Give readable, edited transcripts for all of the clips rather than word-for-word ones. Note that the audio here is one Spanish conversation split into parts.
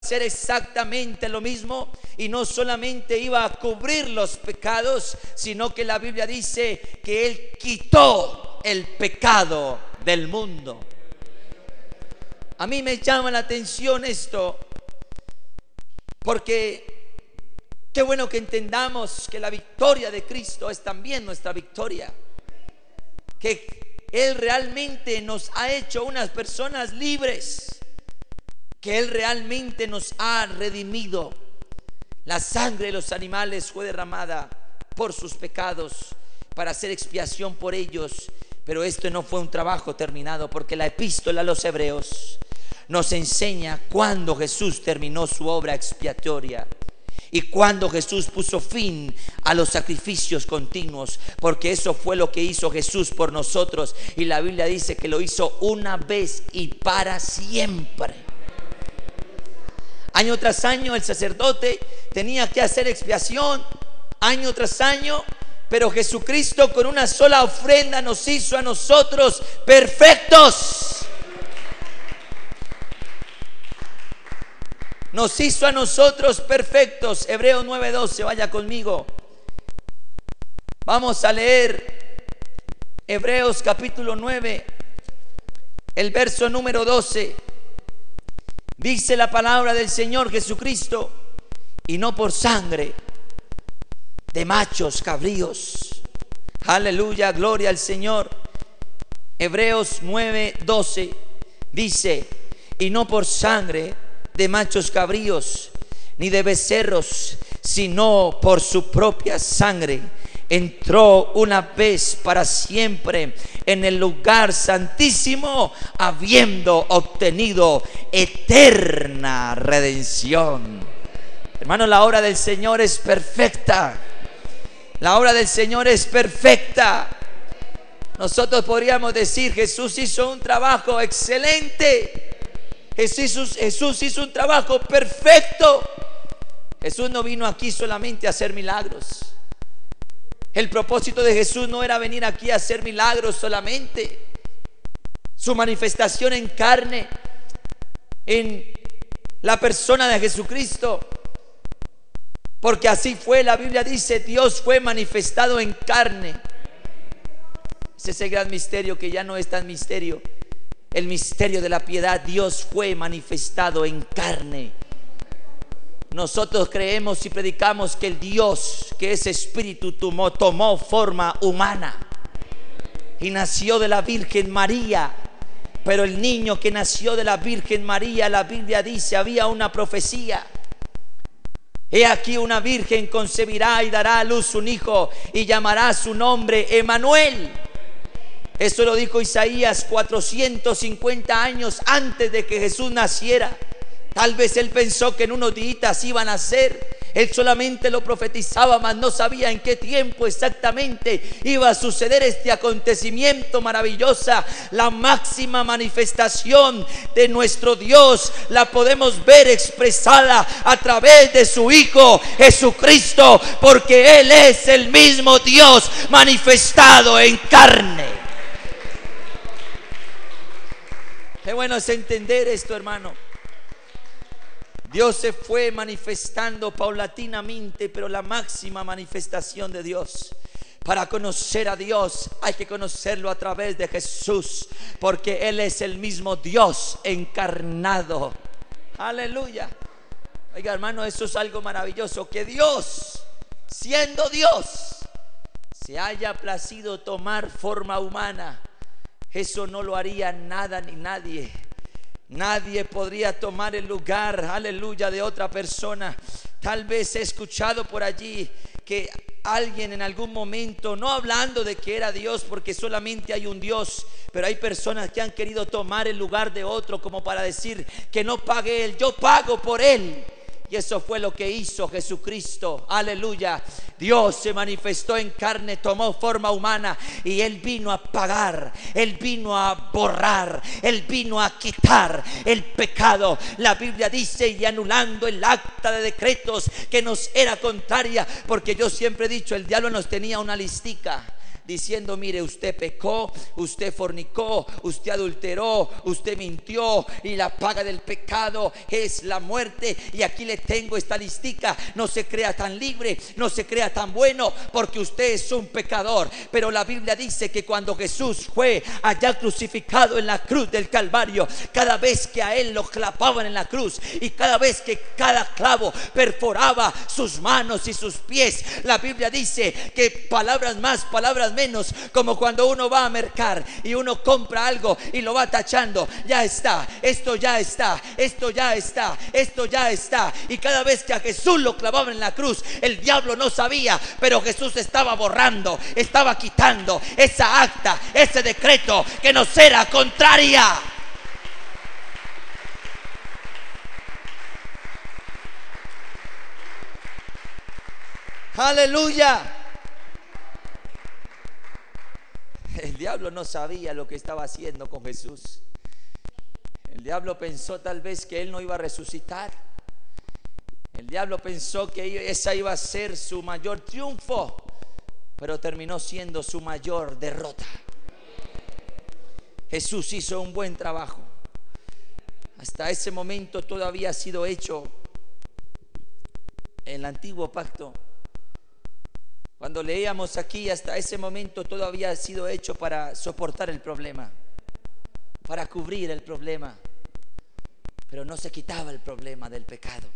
hacer exactamente lo mismo, y no solamente iba a cubrir los pecados, sino que la Biblia dice que Él quitó el pecado del mundo. A mí me llama la atención esto, porque qué bueno que entendamos que la victoria de Cristo es también nuestra victoria, que Él realmente nos ha hecho unas personas libres, que Él realmente nos ha redimido. La sangre de los animales fue derramada por sus pecados para hacer expiación por ellos. Pero esto no fue un trabajo terminado, porque la epístola a los Hebreos nos enseña cuando Jesús terminó su obra expiatoria y cuando Jesús puso fin a los sacrificios continuos, porque eso fue lo que hizo Jesús por nosotros, y la Biblia dice que lo hizo una vez y para siempre. Año tras año el sacerdote tenía que hacer expiación, año tras año, pero Jesucristo con una sola ofrenda nos hizo a nosotros perfectos. Nos hizo a nosotros perfectos. Hebreos 9:12, vaya conmigo. Vamos a leer Hebreos capítulo 9, el verso número 12. Dice la palabra del Señor Jesucristo: y no por sangre de machos cabríos. Aleluya, gloria al Señor. Hebreos 9:12 dice: y no por sangre de machos cabríos ni de becerros, sino por su propia sangre entró una vez para siempre en el lugar santísimo, habiendo obtenido eterna redención. Hermano, la obra del Señor es perfecta. La obra del Señor es perfecta. Nosotros podríamos decir: Jesús hizo un trabajo excelente. Jesús hizo un trabajo perfecto. Jesús no vino aquí solamente a hacer milagros. El propósito de Jesús no era venir aquí a hacer milagros solamente. Su manifestación en carne, en la persona de Jesucristo, porque así fue. La Biblia dice: Dios fue manifestado en carne. Ese es el gran misterio, que ya no es tan misterio. El misterio de la piedad. Dios fue manifestado en carne. Nosotros creemos y predicamos que el Dios que es espíritu tomó forma humana y nació de la Virgen María. Pero el niño que nació de la Virgen María, la Biblia dice, había una profecía: he aquí una virgen concebirá y dará a luz un hijo y llamará su nombre Emanuel. Eso lo dijo Isaías 450 años antes de que Jesús naciera. Tal vez él pensó que en unos días iban a nacer. Él solamente lo profetizaba, mas no sabía en qué tiempo exactamente iba a suceder este acontecimiento maravilloso. La máxima manifestación de nuestro Dios la podemos ver expresada a través de su Hijo Jesucristo, porque Él es el mismo Dios manifestado en carne. Qué bueno es entender esto, hermano. Dios se fue manifestando paulatinamente, pero la máxima manifestación de Dios, para conocer a Dios hay que conocerlo a través de Jesús, porque Él es el mismo Dios encarnado. Aleluya. Oiga, hermano, eso es algo maravilloso, que Dios, siendo Dios, se haya placido tomar forma humana. Eso no lo haría nada ni nadie. Nadie podría tomar el lugar, aleluya, de otra persona. Tal vez he escuchado por allí que alguien en algún momento, no hablando de que era Dios, porque solamente hay un Dios, pero hay personas que han querido tomar el lugar de otro, como para decir que no pague Él, yo pago por Él. Y eso fue lo que hizo Jesucristo, aleluya. Dios se manifestó en carne, tomó forma humana, y Él vino a pagar, Él vino a borrar, Él vino a quitar el pecado. La Biblia dice: y anulando el acta de decretos que nos era contraria. Porque yo siempre he dicho, el diablo nos tenía una listica. diciendo: mire, usted pecó, usted fornicó, usted adulteró, usted mintió, y la paga del pecado es la muerte. Y aquí le tengo esta listica. No se crea tan libre, no se crea tan bueno, porque usted es un pecador. Pero la Biblia dice que cuando Jesús fue allá crucificado en la cruz del Calvario, cada vez que a él lo clavaban en la cruz, y cada vez que cada clavo perforaba sus manos y sus pies, la Biblia dice que palabras más, palabras menos, como cuando uno va a mercar y uno compra algo y lo va tachando: ya está, esto ya está, esto ya está, esto ya está. Y cada vez que a Jesús lo clavaban en la cruz, el diablo no sabía, pero Jesús estaba borrando, estaba quitando esa acta, ese decreto que nos era contraria. Aleluya. El diablo no sabía lo que estaba haciendo con Jesús. El diablo pensó tal vez que él no iba a resucitar. El diablo pensó que esa iba a ser su mayor triunfo, pero terminó siendo su mayor derrota. Jesús hizo un buen trabajo. Hasta ese momento todo había sido hecho en el antiguo pacto. Cuando leíamos aquí, hasta ese momento todo había sido hecho para soportar el problema, para cubrir el problema, pero no se quitaba el problema del pecado.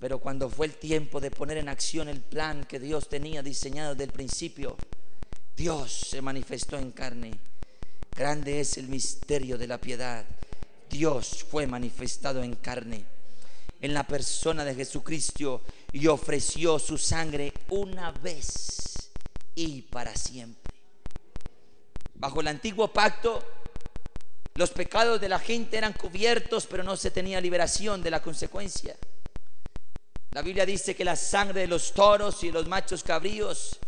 Pero cuando fue el tiempo de poner en acción el plan que Dios tenía diseñado desde el principio, Dios se manifestó en carne. Grande es el misterio de la piedad. Dios fue manifestado en carne, en la persona de Jesucristo, y ofreció su sangre una vez y para siempre. Bajo el antiguo pacto, los pecados de la gente eran cubiertos, pero no se tenía liberación de la consecuencia. La Biblia dice que la sangre de los toros y de los machos cabríos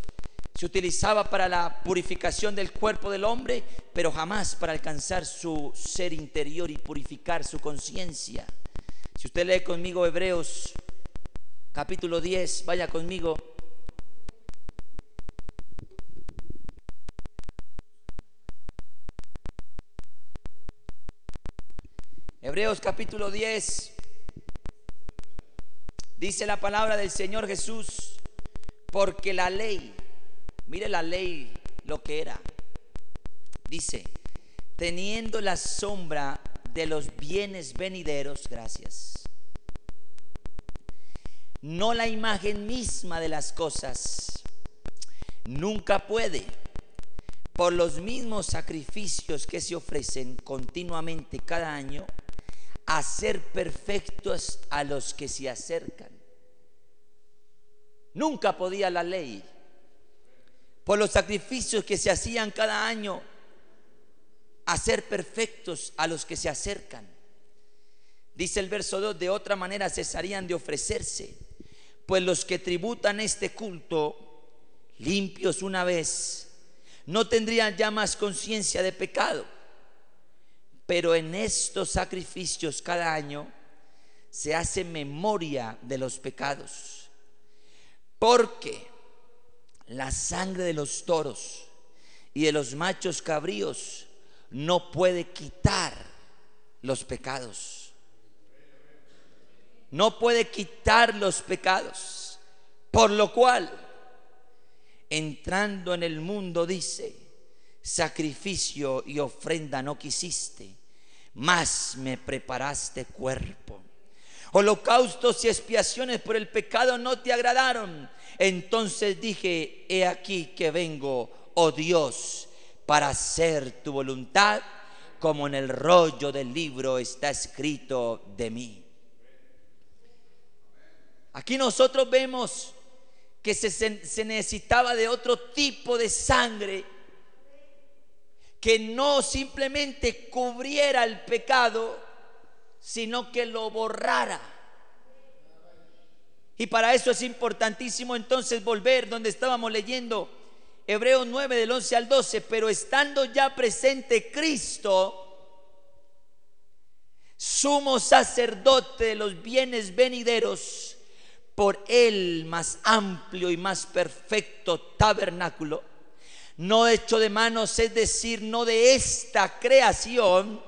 se utilizaba para la purificación del cuerpo del hombre, pero jamás para alcanzar su ser interior y purificar su conciencia. Si usted lee conmigo Hebreos capítulo 10, vaya conmigo. Hebreos capítulo 10. Dice la palabra del Señor Jesús: porque la ley, mire la ley lo que era. Dice: teniendo la sombra de los bienes venideros, gracias, no la imagen misma de las cosas, nunca puede, por los mismos sacrificios que se ofrecen continuamente cada año, hacer perfectos a los que se acercan. Nunca podía la ley, por los sacrificios que se hacían cada año, hacer perfectos a los que se acercan. Dice el verso 2: de otra manera cesarían de ofrecerse, pues los que tributan este culto, limpios una vez, no tendrían ya más conciencia de pecado. Pero en estos sacrificios cada año se hace memoria de los pecados, porque la sangre de los toros y de los machos cabríos no puede quitar los pecados. No puede quitar los pecados. Por lo cual, entrando en el mundo, dice: sacrificio y ofrenda no quisiste, mas me preparaste cuerpo. Holocaustos y expiaciones por el pecado no te agradaron. Entonces dije: he aquí que vengo, oh Dios, para hacer tu voluntad, como en el rollo del libro está escrito de mí. Aquí nosotros vemos que se necesitaba de otro tipo de sangre, que no simplemente cubriera el pecado, sino que lo borrara. Y para eso es importantísimo entonces volver donde estábamos leyendo Hebreos 9 del 11 al 12. Pero estando ya presente Cristo, sumo sacerdote de los bienes venideros, por el más amplio y más perfecto tabernáculo, no hecho de manos, es decir, no de esta creación,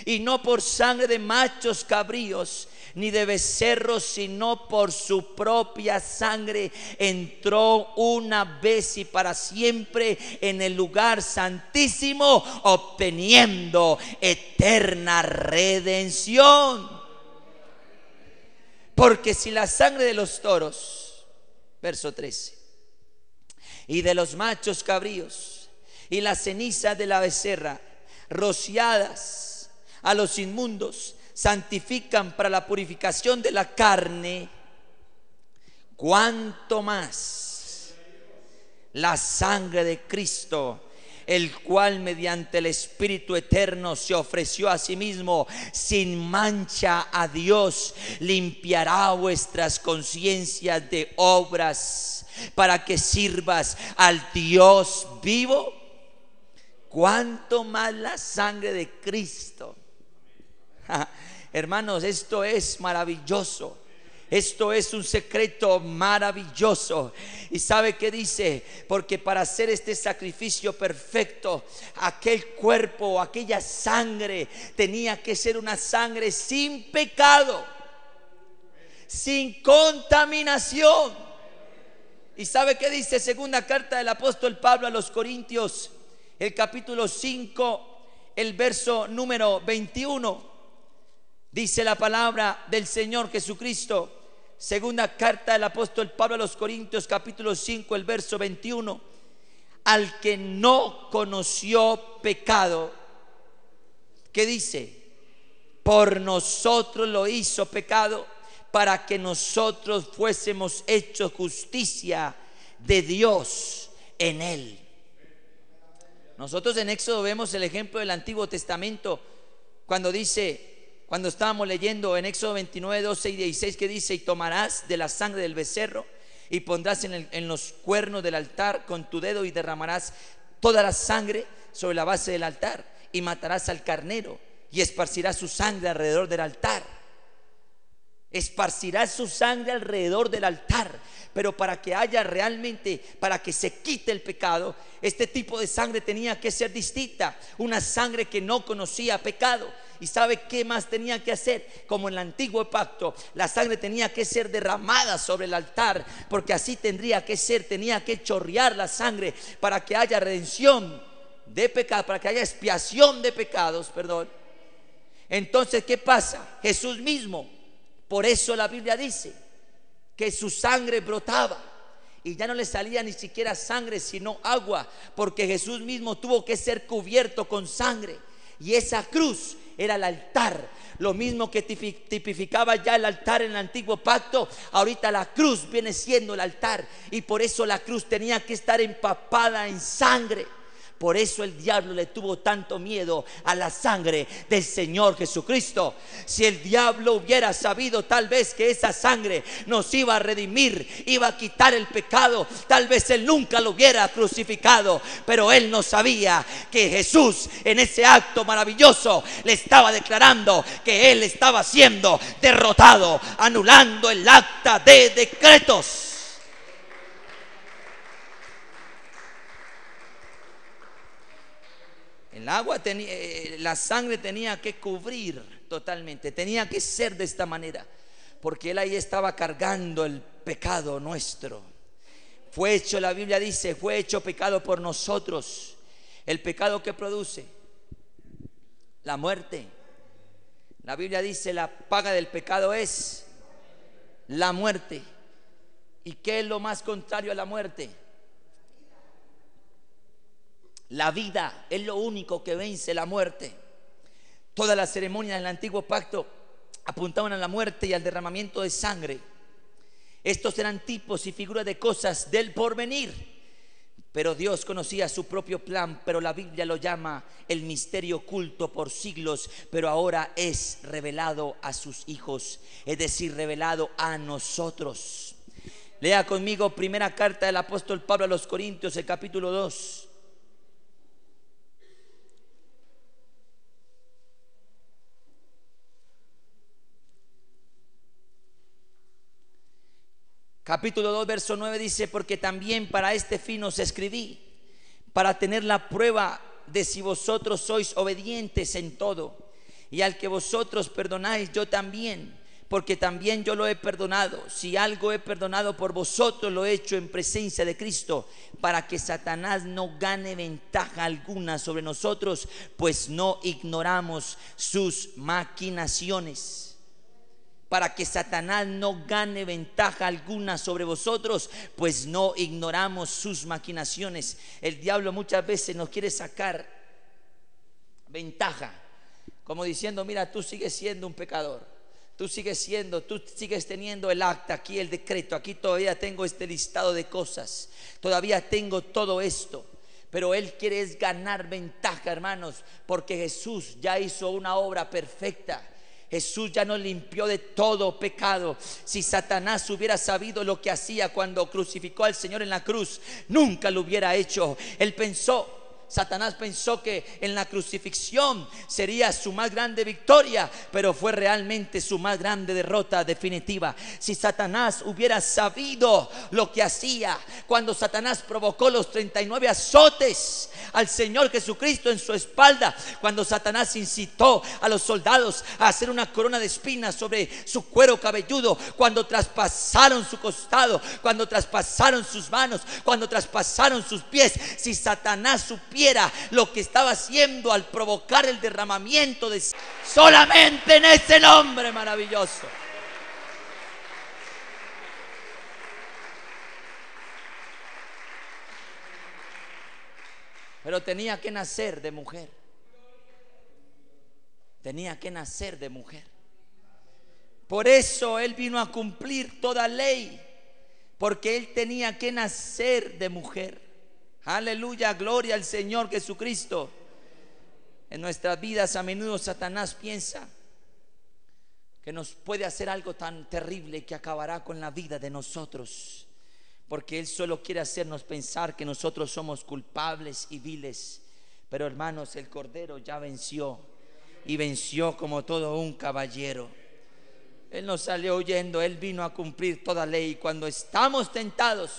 y no por sangre de machos cabríos ni de becerros, sino por su propia sangre entró una vez y para siempre en el lugar santísimo, obteniendo eterna redención. Porque si la sangre de los toros, verso 13, y de los machos cabríos y la ceniza de la becerra, rociadas a los inmundos, santifican para la purificación de la carne, cuánto más la sangre de Cristo, el cual mediante el Espíritu eterno se ofreció a sí mismo sin mancha a Dios, limpiará vuestras conciencias de obras para que sirvas al Dios vivo. Cuánto más la sangre de Cristo. Hermanos, esto es maravilloso. Esto es un secreto maravilloso. ¿Y sabe qué dice? Porque para hacer este sacrificio perfecto, aquel cuerpo, aquella sangre, tenía que ser una sangre sin pecado, sin contaminación. ¿Y sabe qué dice? Segunda carta del apóstol Pablo a los Corintios, el capítulo 5, el verso número 21. Dice la palabra del Señor Jesucristo. Segunda carta del apóstol Pablo a los Corintios, capítulo 5, el verso 21. Al que no conoció pecado, ¿qué dice? Por nosotros lo hizo pecado, para que nosotros fuésemos hechos justicia de Dios en él. Nosotros en Éxodo vemos el ejemplo del Antiguo Testamento, cuando dice, cuando estábamos leyendo en Éxodo 29, 12 y 16, que dice: y tomarás de la sangre del becerro y pondrás en los cuernos del altar con tu dedo, y derramarás toda la sangre sobre la base del altar, y matarás al carnero y esparcirás su sangre alrededor del altar. Esparcirás su sangre alrededor del altar. Pero para que haya realmente, para que se quite el pecado, este tipo de sangre tenía que ser distinta, una sangre que no conocía pecado. ¿Y sabe qué más tenía que hacer? Como en el antiguo pacto, la sangre tenía que ser derramada sobre el altar, porque así tendría que ser, tenía que chorrear la sangre para que haya redención de pecado, para que haya expiación de pecados, perdón. Entonces, ¿qué pasa? Jesús mismo, por eso la Biblia dice que su sangre brotaba y ya no le salía ni siquiera sangre sino agua, porque Jesús mismo tuvo que ser cubierto con sangre. Y esa cruz era el altar, lo mismo que tipificaba ya el altar en el antiguo pacto. Ahorita la cruz viene siendo el altar, y por eso la cruz tenía que estar empapada en sangre. Por eso el diablo le tuvo tanto miedo a la sangre del Señor Jesucristo. Si el diablo hubiera sabido tal vez que esa sangre nos iba a redimir, iba a quitar el pecado, tal vez él nunca lo hubiera crucificado. Pero él no sabía que Jesús, en ese acto maravilloso, le estaba declarando que él estaba siendo derrotado, anulando el acta de decretos. El agua la sangre tenía que cubrir totalmente, tenía que ser de esta manera, porque él ahí estaba cargando el pecado nuestro. Fue hecho, la Biblia dice, fue hecho pecado por nosotros. El pecado que produce la muerte. La Biblia dice: la paga del pecado es la muerte. ¿Y qué es lo más contrario a la muerte? La vida es lo único que vence la muerte. Todas las ceremonias del antiguo pacto apuntaban a la muerte y al derramamiento de sangre. Estos eran tipos y figuras de cosas del porvenir. Pero Dios conocía su propio plan, pero la Biblia lo llama el misterio oculto por siglos, pero ahora es revelado a sus hijos, es decir, revelado a nosotros. Lea conmigo primera carta del apóstol Pablo a los Corintios, el capítulo 2. Capítulo 2, verso 9 dice: porque también para este fin os escribí, para tener la prueba de si vosotros sois obedientes en todo. Y al que vosotros perdonáis, yo también, porque también yo lo he perdonado. Si algo he perdonado por vosotros, lo he hecho en presencia de Cristo, para que Satanás no gane ventaja alguna sobre nosotros, pues no ignoramos sus maquinaciones. Para que Satanás no gane ventaja alguna sobre vosotros, pues no ignoramos sus maquinaciones. El diablo muchas veces nos quiere sacar ventaja, como diciendo: mira, tú sigues siendo un pecador, tú sigues teniendo el acta aquí, el decreto, aquí todavía tengo este listado de cosas, todavía tengo todo esto. Pero él quiere es ganar ventaja, hermanos, porque Jesús ya hizo una obra perfecta. Jesús ya nos limpió de todo pecado. Si Satanás hubiera sabido lo que hacía cuando crucificó al Señor en la cruz, nunca lo hubiera hecho. Satanás pensó que en la crucifixión sería su más grande victoria, pero fue realmente su más grande derrota definitiva. Si Satanás hubiera sabido lo que hacía cuando Satanás provocó los 39 azotes al Señor Jesucristo en su espalda, cuando Satanás incitó a los soldados a hacer una corona de espinas sobre su cuero cabelludo, cuando traspasaron su costado, cuando traspasaron sus manos, cuando traspasaron sus pies, si Satanás supiera lo que estaba haciendo al provocar el derramamiento de solamente en ese nombre maravilloso. Pero tenía que nacer de mujer. Tenía que nacer de mujer. Por eso él vino a cumplir toda ley, porque él tenía que nacer de mujer. Aleluya, gloria al Señor Jesucristo. En nuestras vidas a menudo Satanás piensa que nos puede hacer algo tan terrible que acabará con la vida de nosotros, porque él solo quiere hacernos pensar que nosotros somos culpables y viles. Pero hermanos, el Cordero ya venció, y venció como todo un caballero. Él no salió huyendo, él vino a cumplir toda ley. Cuando estamos tentados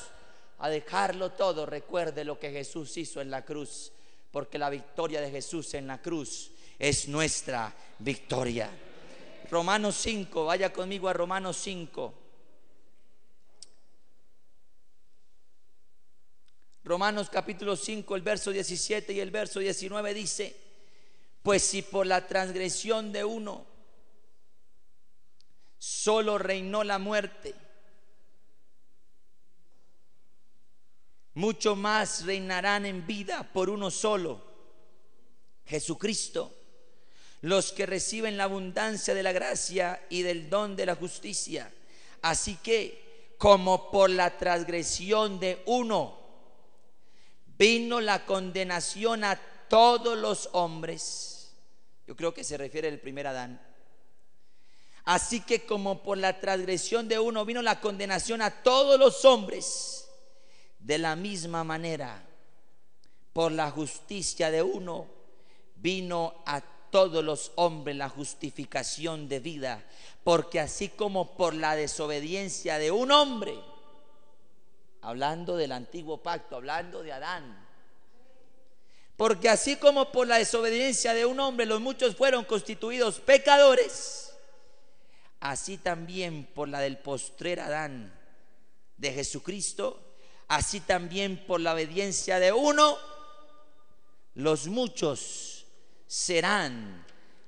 a dejarlo todo, recuerde lo que Jesús hizo en la cruz, porque la victoria de Jesús en la cruz es nuestra victoria. Romanos 5, vaya conmigo a Romanos 5. Romanos capítulo 5, el verso 17 y el verso 19 dice: pues si por la transgresión de uno solo reinó la muerte, mucho más reinarán en vida por uno solo, Jesucristo, los que reciben la abundancia de la gracia y del don de la justicia. Así que, como por la transgresión de uno vino la condenación a todos los hombres, yo creo que se refiere al primer Adán. Así que como por la transgresión de uno vino la condenación a todos los hombres, de la misma manera, por la justicia de uno vino a todos los hombres la justificación de vida. Porque así como por la desobediencia de un hombre, hablando del antiguo pacto, hablando de Adán, porque así como por la desobediencia de un hombre los muchos fueron constituidos pecadores, así también por la del postrer Adán, de Jesucristo, así también por la obediencia de uno, los muchos serán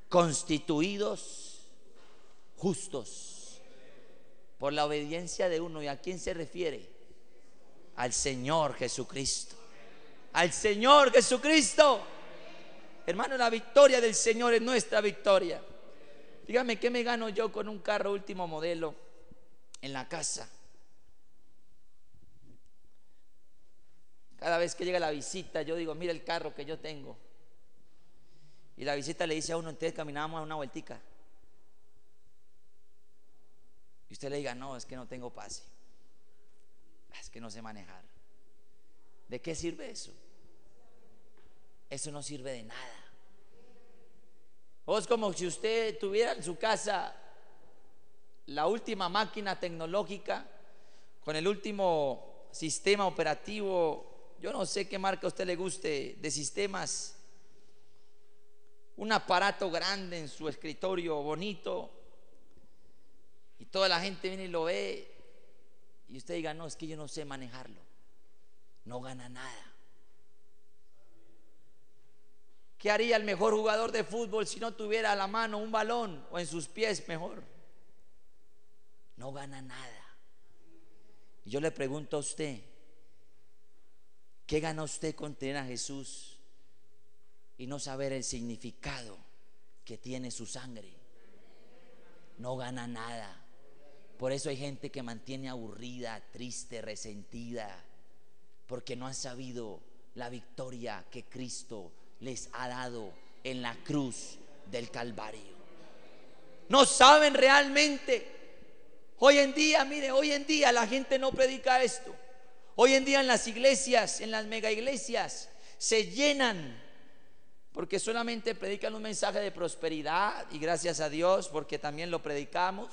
constituidos justos. Por la obediencia de uno. ¿Y a quién se refiere? Al Señor Jesucristo. Al Señor Jesucristo. Hermano, la victoria del Señor es nuestra victoria. Dígame, ¿qué me gano yo con un carro último modelo en la casa? Cada vez que llega la visita, yo digo: mira el carro que yo tengo. Y la visita le dice a uno: entonces caminábamos a una vueltica. Y usted le diga: no, es que no tengo pase, es que no sé manejar. ¿De qué sirve eso? Eso no sirve de nada. O es como si usted tuviera en su casa la última máquina tecnológica con el último sistema operativo yo no sé qué marca a usted le guste de sistemas, un aparato grande en su escritorio bonito, y toda la gente viene y lo ve, y usted diga, no, es que yo no sé manejarlo, no gana nada. ¿Qué haría el mejor jugador de fútbol si no tuviera a la mano un balón o en sus pies mejor? No gana nada. Y yo le pregunto a usted, ¿qué gana usted con tener a Jesús y no saber el significado que tiene su sangre? No gana nada. Por eso hay gente que mantiene aburrida, triste, resentida, porque no han sabido la victoria que Cristo les ha dado en la cruz del Calvario. No saben realmente. Hoy en día, mire, hoy en día la gente no predica esto. Hoy en día en las iglesias, en las mega iglesias, se llenan porque solamente predican un mensaje de prosperidad, y gracias a Dios porque también lo predicamos,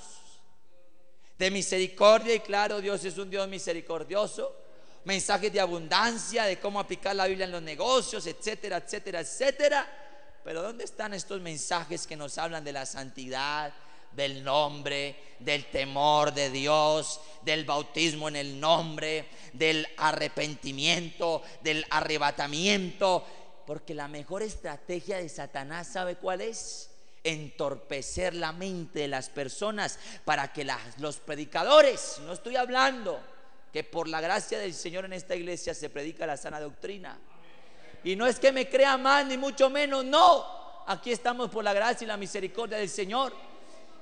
de misericordia, y claro, Dios es un Dios misericordioso. Mensajes de abundancia, de cómo aplicar la Biblia en los negocios, etcétera, etcétera, etcétera. Pero ¿dónde están estos mensajes que nos hablan de la santidad, del nombre, del temor de Dios, del bautismo en el nombre, del arrepentimiento, del arrebatamiento? Porque la mejor estrategia de Satanás, ¿sabe cuál es? Entorpecer la mente de las personas para que los predicadores, no estoy hablando que por la gracia del Señor en esta iglesia se predica la sana doctrina, y no es que me crea más ni mucho menos, no, aquí estamos por la gracia y la misericordia del Señor.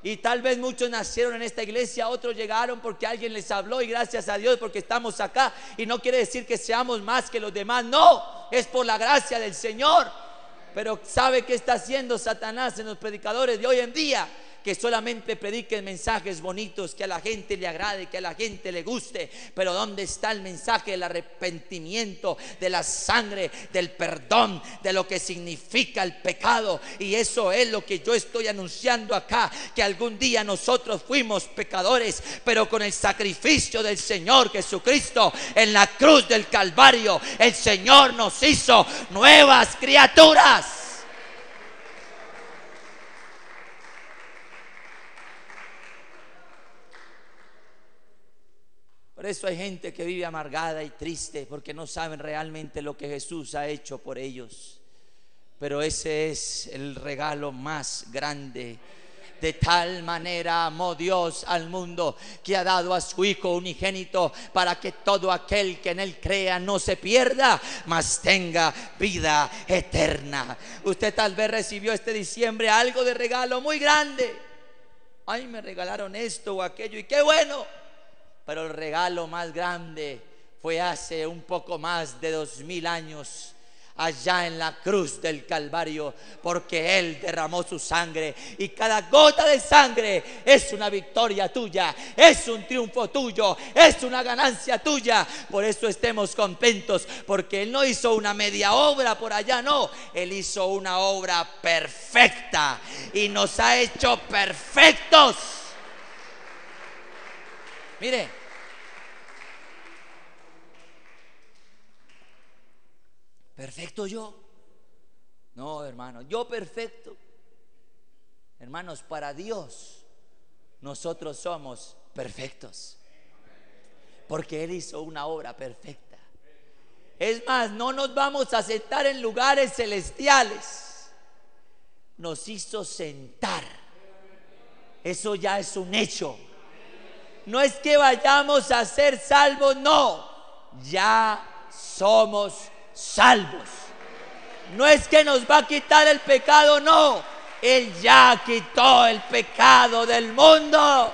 Y tal vez muchos nacieron en esta iglesia, otros llegaron porque alguien les habló, y gracias a Dios porque estamos acá, y no quiere decir que seamos más que los demás, no, es por la gracia del Señor. Pero ¿sabe qué está haciendo Satanás en los predicadores de hoy en día? Que solamente prediquen mensajes bonitos, que a la gente le agrade, que a la gente le guste. Pero ¿dónde está el mensaje del arrepentimiento, de la sangre, del perdón, de lo que significa el pecado? Y eso es lo que yo estoy anunciando acá, que algún día nosotros fuimos pecadores, pero con el sacrificio del Señor Jesucristo en la cruz del Calvario, el Señor nos hizo nuevas criaturas. Por eso hay gente que vive amargada y triste, porque no saben realmente lo que Jesús ha hecho por ellos. Pero ese es el regalo más grande. De tal manera amó Dios al mundo, que ha dado a su Hijo unigénito, para que todo aquel que en Él crea no se pierda, mas tenga vida eterna. Usted tal vez recibió este diciembre algo de regalo muy grande. Ay, me regalaron esto o aquello, y qué bueno. Pero el regalo más grande fue hace un poco más de 2000 años, allá en la cruz del Calvario, porque Él derramó su sangre, y cada gota de sangre es una victoria tuya, es un triunfo tuyo, es una ganancia tuya. Por eso estemos contentos, porque Él no hizo una media obra por allá, no, Él hizo una obra perfecta y nos ha hecho perfectos. Mire, ¿perfecto yo? No, hermano, yo perfecto. Hermanos, para Dios nosotros somos perfectos, porque Él hizo una obra perfecta. Es más, no nos vamos a sentar en lugares celestiales, nos hizo sentar. Eso ya es un hecho. No es que vayamos a ser salvos, no, ya somos salvos. No es que nos va a quitar el pecado, no, Él ya quitó el pecado del mundo.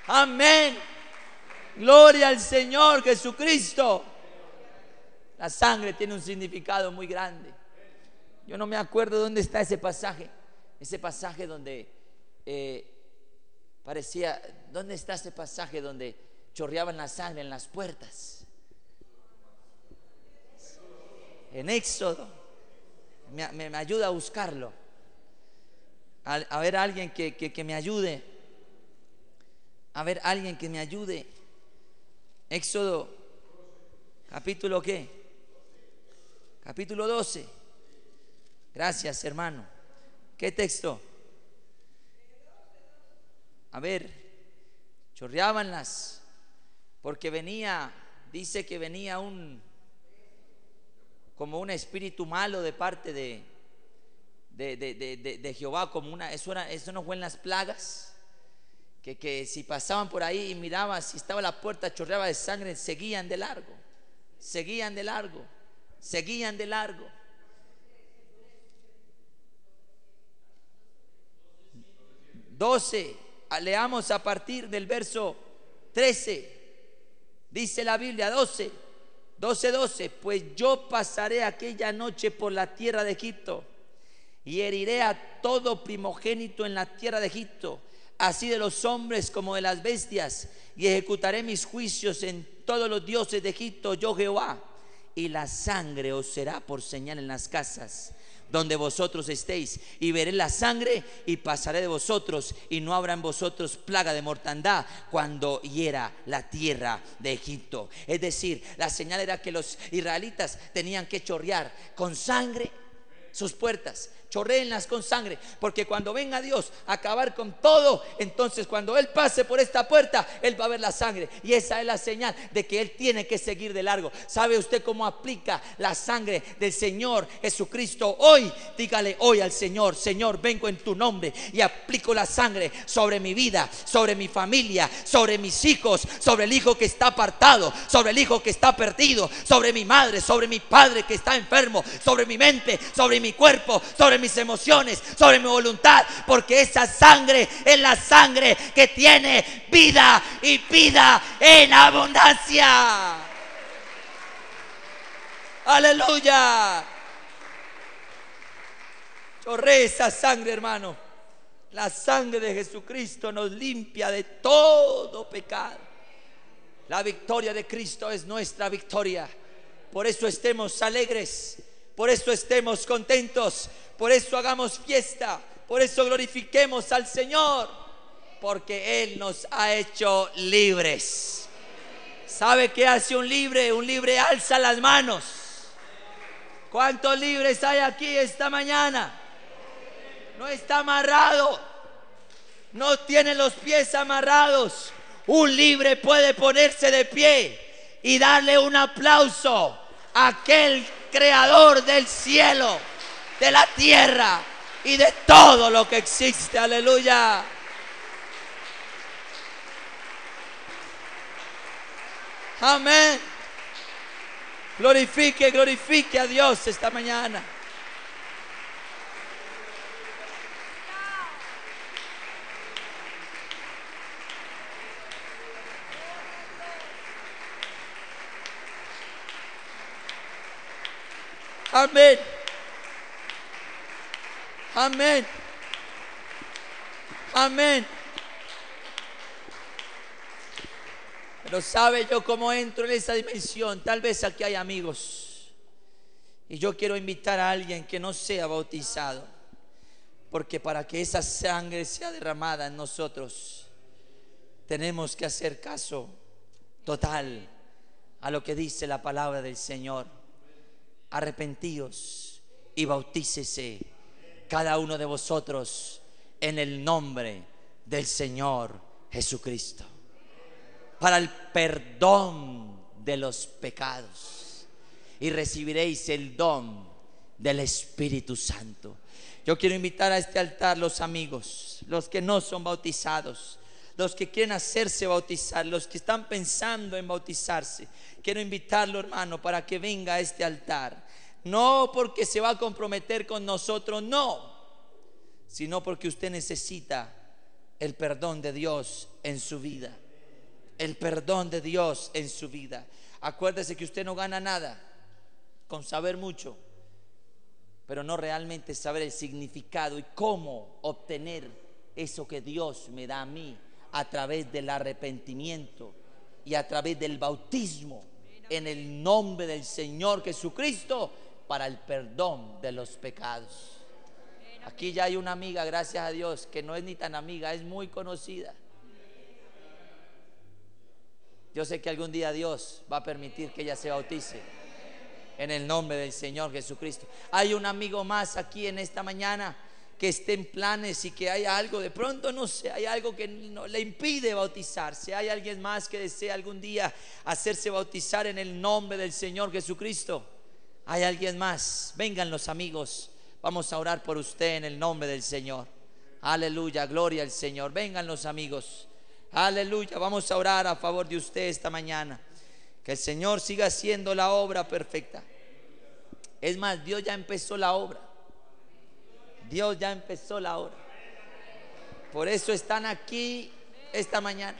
Amén. Gloria al Señor Jesucristo. La sangre tiene un significado muy grande. Yo no me acuerdo dónde está ese pasaje donde parecía, ¿dónde está ese pasaje donde chorreaban la sangre en las puertas? En Éxodo. Me ayuda a buscarlo. A ver, alguien que me ayude. A ver, alguien que me ayude. Éxodo ¿Capítulo qué? Capítulo 12. Gracias, hermano. ¿Qué texto? A ver, chorreábanlas, porque venía, dice que venía como un espíritu malo de parte de Jehová, como eso no fue en las plagas, que si pasaban por ahí y miraban si estaba la puerta chorreaba de sangre, seguían de largo, seguían de largo, seguían de largo. 12, leamos a partir del verso 13. Dice la Biblia, 12, pues yo pasaré aquella noche por la tierra de Egipto y heriré a todo primogénito en la tierra de Egipto, así de los hombres como de las bestias, y ejecutaré mis juicios en todos los dioses de Egipto, yo Jehová, y la sangre os será por señal en las casas donde vosotros estéis, y veré la sangre y pasaré de vosotros, y no habrá en vosotros plaga de mortandad cuando hiera la tierra de Egipto. Es decir, la señal era que los israelitas tenían que chorrear con sangre sus puertas, chorréenlas con sangre, porque cuando venga Dios a acabar con todo, entonces cuando Él pase por esta puerta, Él va a ver la sangre, y esa es la señal de que Él tiene que seguir de largo. ¿Sabe usted cómo aplica la sangre del Señor Jesucristo hoy? Dígale hoy al Señor: Señor, vengo en tu nombre y aplico la sangre sobre mi vida, sobre mi familia, sobre mis hijos, sobre el hijo que está apartado, sobre el hijo que está perdido, sobre mi madre, sobre mi padre que está enfermo, sobre mi mente, sobre mi cuerpo, sobre mis emociones, sobre mi voluntad, porque esa sangre es la sangre que tiene vida y vida en abundancia. Aleluya. Chorree esa sangre, hermano. La sangre de Jesucristo nos limpia de todo pecado. La victoria de Cristo es nuestra victoria. Por eso estemos alegres, por eso estemos contentos, por eso hagamos fiesta, por eso glorifiquemos al Señor, porque Él nos ha hecho libres. ¿Sabe qué hace un libre? Un libre alza las manos. ¿Cuántos libres hay aquí esta mañana? No está amarrado, no tiene los pies amarrados. Un libre puede ponerse de pie y darle un aplauso a aquel creador del cielo, de la tierra y de todo lo que existe. Aleluya. Amén. Glorifique a Dios esta mañana. Amén. Amén. Amén. Pero sabe yo cómo entro en esa dimensión. Tal vez aquí hay amigos y yo quiero invitar a alguien que no sea bautizado, porque para que esa sangre sea derramada en nosotros tenemos que hacer caso total a lo que dice la palabra del Señor. Arrepentíos y bautícese cada uno de vosotros en el nombre del Señor Jesucristo, para el perdón de los pecados, y recibiréis el don del Espíritu Santo. Yo quiero invitar a este altar los amigos, los que no son bautizados, los que quieren hacerse bautizar, los que están pensando en bautizarse. Quiero invitarlo, hermano, para que venga a este altar. No porque se va a comprometer con nosotros, no, sino porque usted necesita el perdón de Dios en su vida. El perdón de Dios en su vida. Acuérdese que usted no gana nada con saber mucho, pero no realmente saber el significado y cómo obtener eso que Dios me da a mí a través del arrepentimiento y a través del bautismo en el nombre del Señor Jesucristo para el perdón de los pecados. Aquí ya hay una amiga, gracias a Dios, que no es ni tan amiga, es muy conocida. Yo sé que algún día Dios va a permitir que ella se bautice en el nombre del Señor Jesucristo. Hay un amigo más aquí en esta mañana que esté en planes y que hay algo, de pronto no sé, hay algo que no, le impide bautizarse. Hay alguien más que desea algún día hacerse bautizar en el nombre del Señor Jesucristo. Hay alguien más. Vengan los amigos, vamos a orar por usted en el nombre del Señor. Aleluya, gloria al Señor. Vengan los amigos. Aleluya, vamos a orar a favor de usted esta mañana. Que el Señor siga haciendo la obra perfecta. Es más, Dios ya empezó la obra. Dios ya empezó la obra. Por eso están aquí esta mañana.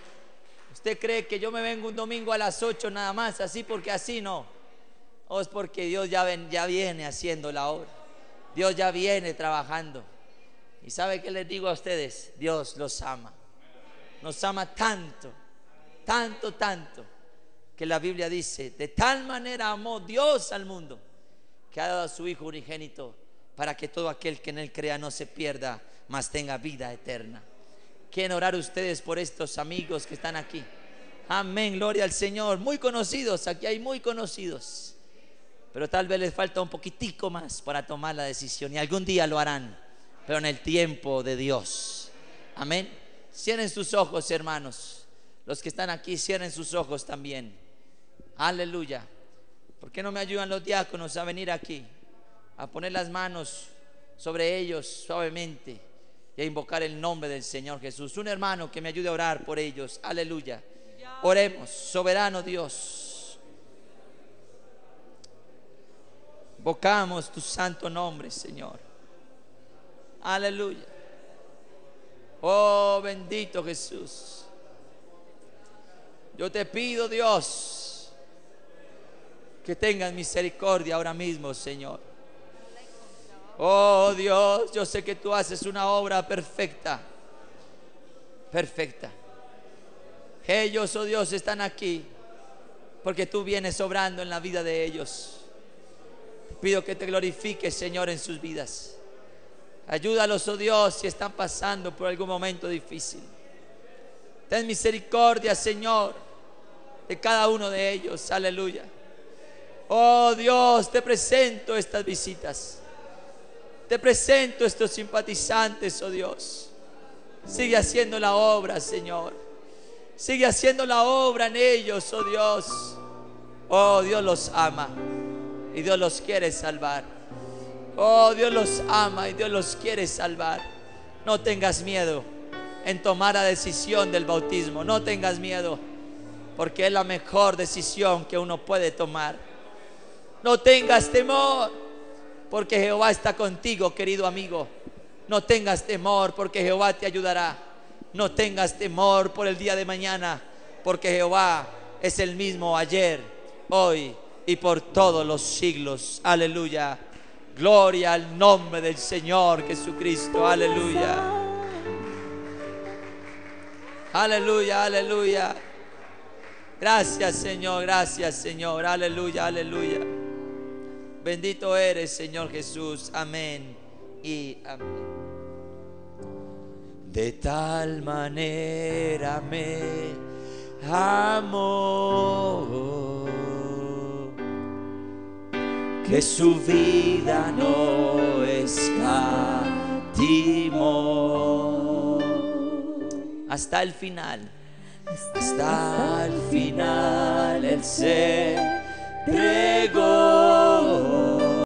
¿Usted cree que yo me vengo un domingo a las 8 nada más, así porque así? No. O es porque Dios ya viene haciendo la obra. Dios ya viene trabajando. ¿Y sabe qué les digo a ustedes? Dios los ama. Nos ama tanto, tanto, tanto, que la Biblia dice: de tal manera amó Dios al mundo, que ha dado a su Hijo unigénito, para que todo aquel que en Él crea no se pierda, mas tenga vida eterna. ¿Quieren orar ustedes por estos amigos que están aquí? Amén, gloria al Señor. Muy conocidos, aquí hay muy conocidos, pero tal vez les falta un poquitico más para tomar la decisión, y algún día lo harán, pero en el tiempo de Dios. Amén. Cierren sus ojos, hermanos. Los que están aquí, cierren sus ojos también. Aleluya. ¿Por qué no me ayudan los diáconos a venir aquí, a poner las manos sobre ellos suavemente y a invocar el nombre del Señor Jesús? Un hermano que me ayude a orar por ellos. Aleluya. Oremos. Soberano Dios, invocamos tu santo nombre, Señor. Aleluya. Oh, bendito Jesús. Yo te pido, Dios, que tengas misericordia ahora mismo, Señor. Oh Dios, yo sé que tú haces una obra perfecta. Perfecta. Ellos, oh Dios, están aquí porque tú vienes obrando en la vida de ellos. Pido que te glorifiques, Señor, en sus vidas. Ayúdalos, oh Dios, si están pasando por algún momento difícil. Ten misericordia, Señor, de cada uno de ellos. Aleluya. Oh Dios, te presento estas visitas. Te presento estos simpatizantes, oh Dios. Sigue haciendo la obra, Señor. Sigue haciendo la obra en ellos, oh Dios. Oh, Dios los ama y Dios los quiere salvar. Oh, Dios los ama y Dios los quiere salvar. No tengas miedo en tomar la decisión del bautismo. No tengas miedo, porque es la mejor decisión que uno puede tomar. No tengas temor, porque Jehová está contigo, querido amigo. No tengas temor, porque Jehová te ayudará. No tengas temor por el día de mañana, porque Jehová es el mismo ayer, hoy y por todos los siglos. Aleluya. Gloria al nombre del Señor Jesucristo. Aleluya. Aleluya, aleluya. Gracias, Señor, gracias, Señor. Aleluya, aleluya. Bendito eres, Señor Jesús. Amén y amén. De tal manera me amó, que su vida no escatimó. Hasta el final. Hasta el final Él se entregó.